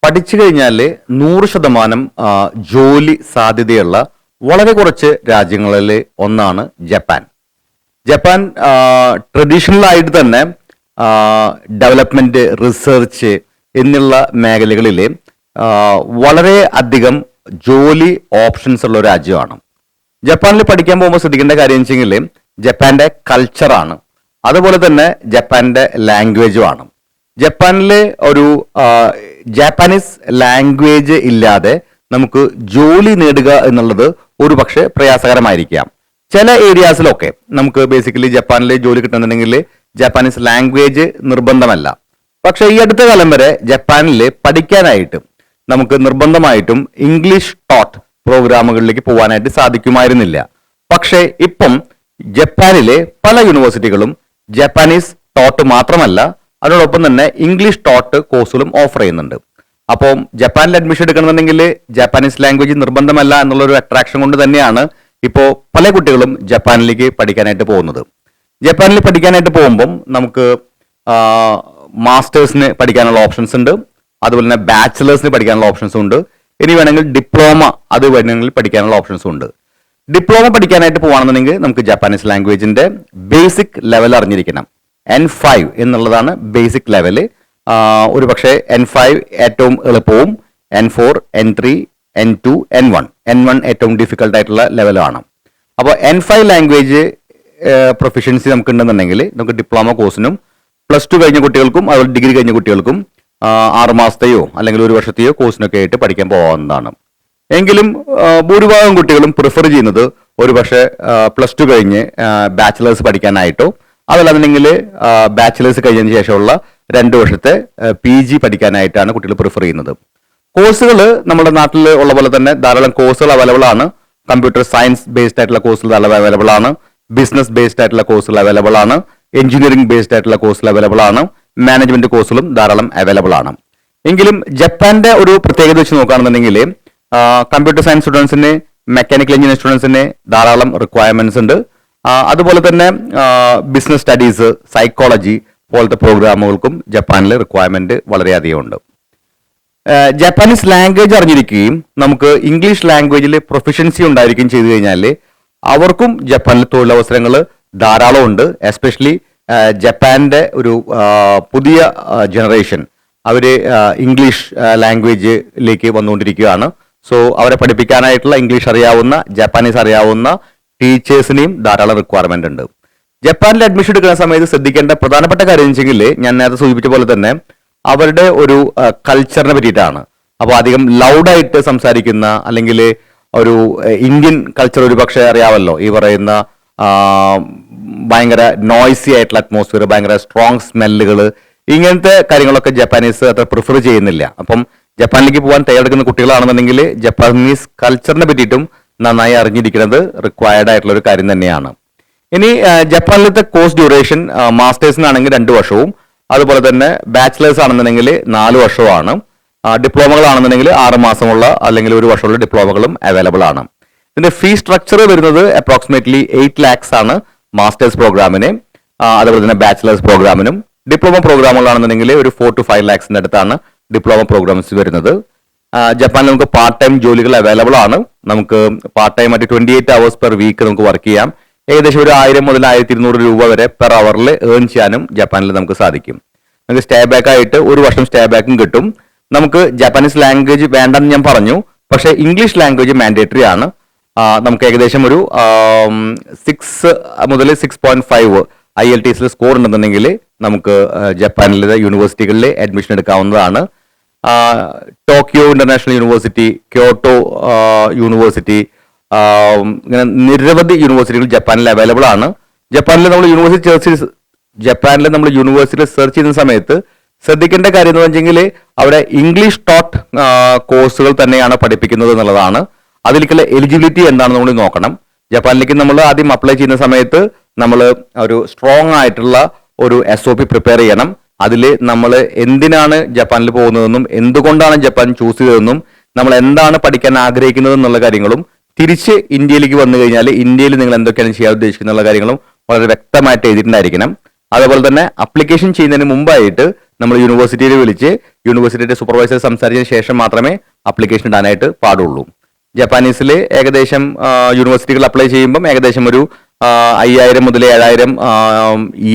പഠിച്ചു കഴിഞ്ഞാൽ 100% ജോലി സാധ്യതയുള്ള വളരെ കുറച്ച് രാജ്യങ്ങളിൽ ഒന്നാണ് ജപ്പാൻ. ജപ്പാൻ ട്രഡീഷണൽ ആയിട്ട് തന്നെ ഡെവലപ്മെന്റ്, റിസർച്ച് എന്നുള്ള മേഖലകളിൽ വളരെ അധികം ജോലി ഓപ്ഷൻസ് ഉള്ള ഒരു രാജ്യമാണ്. ജപ്പാനിൽ പഠിക്കാൻ പോകുമ്പോൾ ശ്രദ്ധിക്കേണ്ട കാര്യം വെച്ചെങ്കിൽ ജപ്പാന്റെ കൾച്ചറാണ്, അതുപോലെ തന്നെ ജപ്പാന്റെ ലാംഗ്വേജുമാണ്. ജപ്പാനിൽ ഒരു ജാപ്പാനീസ് ലാംഗ്വേജ് ഇല്ലാതെ നമുക്ക് ജോലി നേടുക എന്നുള്ളത് ഒരു പക്ഷേ പ്രയാസകരമായിരിക്കാം. ചില ഏരിയാസിലൊക്കെ നമുക്ക് ബേസിക്കലി ജപ്പാനിൽ ജോലി കിട്ടുന്നുണ്ടെങ്കിൽ ജാപ്പാനീസ് ലാംഗ്വേജ് നിർബന്ധമല്ല. പക്ഷെ ഈ അടുത്ത കാലം വരെ ജപ്പാനിൽ പഠിക്കാനായിട്ട് നമുക്ക് നിർബന്ധമായിട്ടും ഇംഗ്ലീഷ് ടോട്ട് പ്രോഗ്രാമുകളിലേക്ക് പോകാനായിട്ട് സാധിക്കുമായിരുന്നില്ല. പക്ഷേ ഇപ്പം ജപ്പാനിലെ പല യൂണിവേഴ്സിറ്റികളും ജപ്പാനീസ് ടോട്ട് മാത്രമല്ല, അതോടൊപ്പം തന്നെ ഇംഗ്ലീഷ് ടോട്ട് കോഴ്സുകളും ഓഫർ ചെയ്യുന്നുണ്ട്. അപ്പോൾ ജപ്പാനിൽ അഡ്മിഷൻ എടുക്കണമെന്നുണ്ടെങ്കിൽ ജാപ്പാനീസ് ലാംഗ്വേജ് നിർബന്ധമല്ല എന്നുള്ളൊരു അട്രാക്ഷൻ കൊണ്ട് തന്നെയാണ് ഇപ്പോൾ പല കുട്ടികളും ജപ്പാനിലേക്ക് പഠിക്കാനായിട്ട് പോകുന്നത്. ജപ്പാനിൽ പഠിക്കാനായിട്ട് പോകുമ്പം നമുക്ക് മാസ്റ്റേഴ്സിന് പഠിക്കാനുള്ള ഓപ്ഷൻസ് ഉണ്ട്, അതുപോലെ തന്നെ ബാച്ചിലേഴ്സിന് പഠിക്കാനുള്ള ഓപ്ഷൻസും ഉണ്ട്. ഇനി വേണമെങ്കിൽ ഡിപ്ലോമ അത് വേണമെങ്കിൽ പഠിക്കാനുള്ള ഓപ്ഷൻസും ഉണ്ട്. ഡിപ്ലോമ പഠിക്കാനായിട്ട് പോകുകയാണെന്നുണ്ടെങ്കിൽ നമുക്ക് ജാപ്പാനീസ് ലാംഗ്വേജിന്റെ ബേസിക് ലെവൽ അറിഞ്ഞിരിക്കണം. N5 എന്നുള്ളതാണ് ബേസിക് ലെവല്. ഒരു പക്ഷേ N5 ഏറ്റവും എളുപ്പവും, N4, N3, N2, N1 ഏറ്റവും ഡിഫിക്കൽട്ട് ആയിട്ടുള്ള ലെവലാണ്. അപ്പോൾ N5 ലാംഗ്വേജ് പ്രൊഫിഷ്യൻസി നമുക്ക് ഉണ്ടെന്നുണ്ടെങ്കിൽ നമുക്ക് ഡിപ്ലോമ കോഴ്സിനും +2 കഴിഞ്ഞ കുട്ടികൾക്കും അതുപോലെ ഡിഗ്രി കഴിഞ്ഞ കുട്ടികൾക്കും 6 മാസത്തെയോ അല്ലെങ്കിൽ 1 വർഷത്തെയോ കോഴ്സിനൊക്കെ ആയിട്ട് പഠിക്കാൻ പോകാവുന്നതാണ്. എങ്കിലും ഭൂരിഭാഗം കുട്ടികളും പ്രിഫർ ചെയ്യുന്നത് ഒരു പക്ഷേ +2 കഴിഞ്ഞ് ബാച്ചിലേഴ്സ് പഠിക്കാനായിട്ടോ അതല്ലാന്നുണ്ടെങ്കിൽ ബാച്ചിലേഴ്സ് കഴിഞ്ഞതിന് ശേഷമുള്ള 2 വർഷത്തെ PG പഠിക്കാനായിട്ടാണ് കുട്ടികൾ പ്രിഫർ ചെയ്യുന്നത്. കോഴ്സുകൾ നമ്മുടെ നാട്ടിൽ ഉള്ള പോലെ തന്നെ ധാരാളം കോഴ്സുകൾ അവൈലബിൾ ആണ്. കമ്പ്യൂട്ടർ സയൻസ് ബേസ്ഡ് ആയിട്ടുള്ള കോഴ്സുകൾ അവൈലബിൾ ആണ്, ബിസിനസ് ബേസ്ഡ് ആയിട്ടുള്ള കോഴ്സുകൾ അവൈലബിൾ ആണ്, എഞ്ചിനീയറിംഗ് ബേസ്ഡ് ആയിട്ടുള്ള കോഴ്സുകൾ അവൈലബിൾ ആണ്, മാനേജ്മെന്റ് കോഴ്സുകളും ധാരാളം അവൈലബിൾ ആണ്. എങ്കിലും ജപ്പാന്റെ ഒരു പ്രത്യേകത വെച്ച് നോക്കുകയാണെന്നുണ്ടെങ്കിൽ കമ്പ്യൂട്ടർ സയൻസ് സ്റ്റുഡൻസിന്, മെക്കാനിക്കൽ എഞ്ചിനീയറിംഗ് സ്റ്റുഡൻസിന് ധാരാളം റിക്വയർമെന്റ്സ് ഉണ്ട്. അതുപോലെ തന്നെ ബിസിനസ് സ്റ്റഡീസ്, സൈക്കോളജി പോലത്തെ പ്രോഗ്രാമുകൾക്കും ജപ്പാനിൽ റിക്വയർമെന്റ് വളരെയധികം ഉണ്ട്. ജാപ്പാനീസ് ലാംഗ്വേജ് അറിഞ്ഞിരിക്കുകയും നമുക്ക് ഇംഗ്ലീഷ് ലാംഗ്വേജിൽ പ്രൊഫിഷ്യൻസി ഉണ്ടായിരിക്കുകയും ചെയ്തു കഴിഞ്ഞാൽ അവർക്കും ജപ്പാനിൽ തൊഴിലവസരങ്ങൾ ധാരാളം ഉണ്ട്. എസ്പെഷ്യലി ജപ്പാന്റെ ഒരു പുതിയ ജനറേഷൻ അവർ ഇംഗ്ലീഷ് ലാംഗ്വേജിലേക്ക് വന്നുകൊണ്ടിരിക്കുകയാണ്. സോ അവരെ പഠിപ്പിക്കാനായിട്ടുള്ള ഇംഗ്ലീഷ് അറിയാവുന്ന, ജാപ്പാനീസ് അറിയാവുന്ന ടീച്ചേഴ്സിനെയും ധാരാളം റിക്വയർമെന്റ് ഉണ്ട്. ജപ്പാനിൽ അഡ്മിഷൻ എടുക്കുന്ന സമയത്ത് ശ്രദ്ധിക്കേണ്ട പ്രധാനപ്പെട്ട കാര്യം വെച്ചെങ്കിൽ ഞാൻ നേരത്തെ സൂചിപ്പിച്ച പോലെ തന്നെ അവരുടെ ഒരു കൾച്ചറിനെ പറ്റിയിട്ടാണ്. അപ്പോൾ അധികം ലൗഡായിട്ട് സംസാരിക്കുന്ന അല്ലെങ്കിൽ ഒരു ഇന്ത്യൻ കൾച്ചർ ഒരു പക്ഷേ അറിയാമല്ലോ, ഈ പറയുന്ന ഭയങ്കര നോയ്സി ആയിട്ടുള്ള അറ്റ്മോസ്ഫിയർ, ഭയങ്കര സ്ട്രോങ് സ്മെല്ലുകൾ, ഇങ്ങനത്തെ കാര്യങ്ങളൊക്കെ ജപ്പാനീസ് അത്ര പ്രിഫർ ചെയ്യുന്നില്ല. അപ്പം ജപ്പാനിലേക്ക് പോകാൻ തയ്യാറെടുക്കുന്ന കുട്ടികളാണെന്നുണ്ടെങ്കിൽ ജപ്പാനീസ് കൾച്ചറിനെ പറ്റിയിട്ടും നന്നായി അറിഞ്ഞിരിക്കുന്നത് റിക്വയർഡ് ആയിട്ടുള്ള ഒരു കാര്യം തന്നെയാണ്. ഇനി ജപ്പാനിലത്തെ കോഴ്സ് ഡ്യൂറേഷൻ മാസ്റ്റേഴ്സിനാണെങ്കിൽ 2 വർഷവും അതുപോലെ തന്നെ ബാച്ചിലേഴ്സ് ആണെന്നുണ്ടെങ്കിൽ 4 വർഷവുമാണ്. ഡിപ്ലോമകളാണെന്നുണ്ടെങ്കിൽ 6 മാസമുള്ള അല്ലെങ്കിൽ 1 വർഷമുള്ള ഡിപ്ലോമകളും അവൈലബിൾ ആണ്. ഇതിന്റെ ഫീ സ്ട്രക്ചർ വരുന്നത് അപ്രോക്സിമേറ്റ്ലി 8 lakhs ആണ് മാസ്റ്റേഴ്സ് പ്രോഗ്രാമിന്. അതുപോലെ തന്നെ ബാച്ചിലേഴ്സ് പ്രോഗ്രാമിനും. ഡിപ്ലോമ പ്രോഗ്രാമുകളാണെന്നുണ്ടെങ്കിൽ ഒരു 4 to 5 lakhs അടുത്താണ് ഡിപ്ലോമ പ്രോഗ്രാംസ് വരുന്നത്. ജപ്പാനിൽ നമുക്ക് പാർട്ട് ടൈം ജോലികൾ അവൈലബിൾ ആണ്. നമുക്ക് പാർട്ട് ടൈം ആയിട്ട് 28 hours പെർ വീക്ക് നമുക്ക് വർക്ക് ചെയ്യാം. ഏകദേശം ഒരു 1000 മുതൽ 1200 രൂപ വരെ പെർ അവറിൽ ഏൺ ചെയ്യാനും ജപ്പാനിൽ നമുക്ക് സാധിക്കും. നമുക്ക് സ്റ്റേ ബാക്ക് ആയിട്ട് 1 വർഷം സ്റ്റേ ബാക്കും കിട്ടും. നമുക്ക് ജാപ്പാനീസ് ലാംഗ്വേജ് വേണ്ടെന്ന് ഞാൻ പറഞ്ഞു, പക്ഷേ ഇംഗ്ലീഷ് ലാംഗ്വേജ് മാൻഡേറ്ററി ആണ്. നമുക്ക് ഏകദേശം ഒരു 6 മുതൽ 6.5 IELTS സ്കോർ ഉണ്ടെന്നുണ്ടെങ്കിൽ നമുക്ക് ജപ്പാനിലെ യൂണിവേഴ്സിറ്റികളിൽ അഡ്മിഷൻ എടുക്കാവുന്നതാണ്. Tokyo international university, Kyoto university, ഇങ്ങനെ നിരവധി യൂണിവേഴ്സിറ്റികൾ ജപ്പാനിൽ അവൈലബിൾ ആണ്. ജപ്പാനിൽ നമ്മൾ യൂണിവേഴ്സിറ്റി സെർച്ച് ചെയ്യുന്ന സമയത്ത് ശ്രദ്ധിക്കേണ്ട കാര്യം എന്ന് വെച്ചെങ്കിൽ അവിടെ ഇംഗ്ലീഷ് ടോട്ട് കോഴ്സുകൾ തന്നെയാണ് പഠിപ്പിക്കുന്നത് എന്നുള്ളതാണ്. അതിലേക്കുള്ള എലിജിബിലിറ്റി എന്താണെന്ന് നമ്മൾ നോക്കണം. ജപ്പാനിലേക്ക് നമ്മൾ ആദ്യം അപ്ലൈ ചെയ്യുന്ന സമയത്ത് നമ്മൾ ഒരു സ്ട്രോങ് ആയിട്ടുള്ള ഒരു SOP പ്രിപ്പയർ ചെയ്യണം. അതിൽ നമ്മൾ എന്തിനാണ് ജപ്പാനിൽ പോകുന്നതെന്നും എന്തുകൊണ്ടാണ് ജപ്പാൻ ചൂസ് ചെയ്തതെന്നും നമ്മൾ എന്താണ് പഠിക്കാൻ ആഗ്രഹിക്കുന്നത് എന്നുള്ള കാര്യങ്ങളും തിരിച്ച് ഇന്ത്യയിലേക്ക് വന്നു കഴിഞ്ഞാൽ ഇന്ത്യയിൽ നിങ്ങൾ എന്തൊക്കെയാണ് ചെയ്യാൻ ഉദ്ദേശിക്കുന്ന കാര്യങ്ങളും വളരെ വ്യക്തമായിട്ട് എഴുതിയിട്ടുണ്ടായിരിക്കണം. അതുപോലെ തന്നെ അപ്ലിക്കേഷൻ ചെയ്യുന്നതിന് മുമ്പായിട്ട് നമ്മൾ യൂണിവേഴ്സിറ്റിയിൽ വിളിച്ച് യൂണിവേഴ്സിറ്റിയുടെ സൂപ്പർവൈസർ സംസാരിച്ചതിന് ശേഷം മാത്രമേ അപ്ലിക്കേഷൻ ഇടാനായിട്ട് പാടുള്ളൂ. ജപ്പാനീസിൽ ഏകദേശം യൂണിവേഴ്സിറ്റികൾ അപ്ലൈ ചെയ്യുമ്പം ഏകദേശം ഒരു 5000 മുതൽ 7000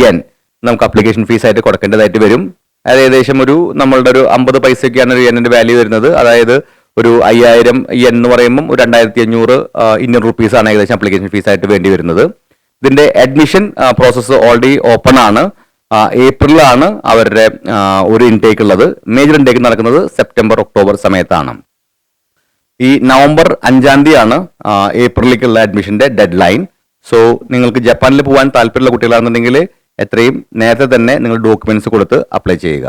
yen നമുക്ക് അപ്ലിക്കേഷൻ ഫീസ് ആയിട്ട് കൊടുക്കേണ്ടതായിട്ട് വരും. അത് ഏകദേശം നമ്മളുടെ ഒരു 50 പൈസയൊക്കെയാണ് ഒരു യെന്നിന്റെ വാല്യൂ വരുന്നത്. അതായത് ഒരു 5000 yen എന്ന് പറയുമ്പോൾ ഒരു 2500 ഇന്ത്യൻ റുപ്പീസ് ആണ് ഏകദേശം അപ്ലിക്കേഷൻ ഫീസ് ആയിട്ട് വേണ്ടി വരുന്നത്. ഇതിന്റെ അഡ്മിഷൻ പ്രോസസ്സ് ഓൾറെഡി ഓപ്പൺ ആണ്. ഏപ്രിലാണ് അവരുടെ ഒരു ഇൻടേക്ക് ഉള്ളത്. മേജർ ഇൻടേക്ക് നടക്കുന്നത് സെപ്റ്റംബർ ഒക്ടോബർ സമയത്താണ്. ഈ നവംബർ 5-ാം തീയതിയാണ് ഏപ്രിലേക്കുള്ള അഡ്മിഷന്റെ ഡെഡ് ലൈൻ. സോ നിങ്ങൾക്ക് ജപ്പാനിൽ പോകാൻ താല്പര്യമുള്ള കുട്ടികളാണെന്നുണ്ടെങ്കിൽ എത്രയും നേരത്തെ തന്നെ നിങ്ങൾ ഡോക്യുമെന്റ്സ് കൊടുത്ത് അപ്ലൈ ചെയ്യുക.